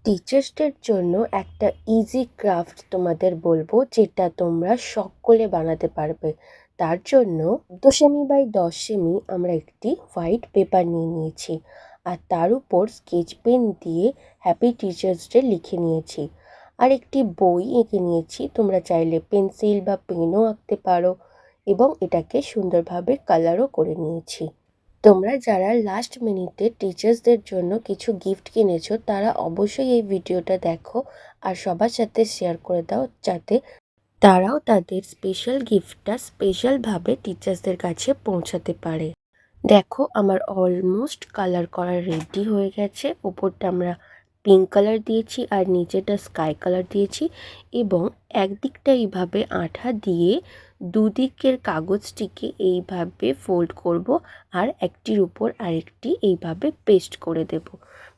টিচার্সদের জন্য একটা easy craft তোমাদের বলবো, যেটা তোমরা সকলে বানাতে পারবে। তার জন্য ১৪ সেমি বাই ১০ সেমি আমরা একটি হোয়াইট পেপার নিয়ে নিয়েছি, আর তার উপর স্কেচ পেন দিয়ে হ্যাপি টিচার্স ডে লিখে নিয়েছি। আর একটি বই এঁকে নিয়েছি, তোমরা চাইলে পেন্সিল বা পেনও আঁকতে পারো, এবং এটাকে সুন্দরভাবে কালারও করে নিয়েছি। তোমরা যারা লাস্ট মিনিটে টিচার্সদের জন্য কিছু গিফট কিনেছো, তারা অবশ্যই এই ভিডিওটা দেখো আর সবার সাথে শেয়ার করে দাও, যাতে তারাও তাদের স্পেশাল গিফটটা স্পেশালভাবে টিচার্সদের কাছে পৌঁছাতে পারে। দেখো, আমার অলমোস্ট কালার করা রেডি হয়ে গেছে। ওপরটা আমরা পিঙ্ক কালার দিয়েছি আর নিচেটা স্কাই কালার দিয়েছি, এবং একদিকটা এইভাবে আঠা দিয়ে দুদিকের কাগজটিকে এইভাবে ফোল্ড করব, আর একটির উপর আরেকটি এইভাবে পেস্ট করে দেব।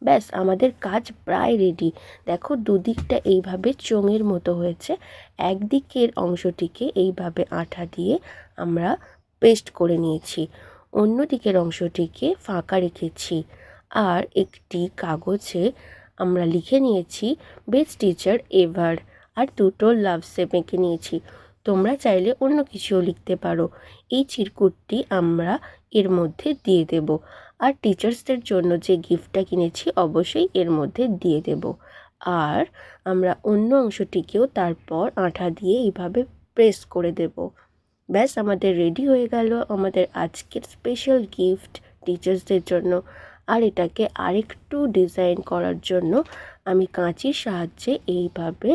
ব্যাস, আমাদের কাজ প্রায় রেডি। দেখো, দুদিকটা এইভাবে চোঙের মতো হয়েছে। একদিকের অংশটিকে এইভাবে আঠা দিয়ে আমরা পেস্ট করে নিয়েছি, অন্য দিকের অংশটিকে ফাঁকা রেখেছি। আর একটি কাগজে আমরা লিখে নিয়েছি বেস্ট টিচার এভার, আর দুটো লাভ শেপ এঁকে নিয়েছি। তোমরা চাইলে অন্য কিছুও লিখতে পারো। এই চিরকুটটি আমরা এর মধ্যে দিয়ে দেব, আর টিচার্সদের জন্য যে গিফটটা কিনেছি অবশ্যই এর মধ্যে দিয়ে দেব। আর আমরা অন্য অংশটিকেও তারপর আঠা দিয়ে এইভাবে প্রেস করে দেব। ব্যাস, আমাদের রেডি হয়ে গেল আমাদের আজকের স্পেশাল গিফট টিচার্সদের জন্য। আর এটাকে আরেকটু ডিজাইন করার জন্য আমি কাঁচির সাহায্যে এইভাবে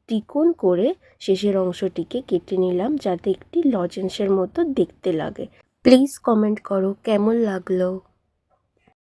তিকোণ করে শেষের অংশটিকে কেটে নিলাম, যাতে একটি লজেন্সের মতো দেখতে লাগে। প্লিজ কমেন্ট করো কেমন লাগলো।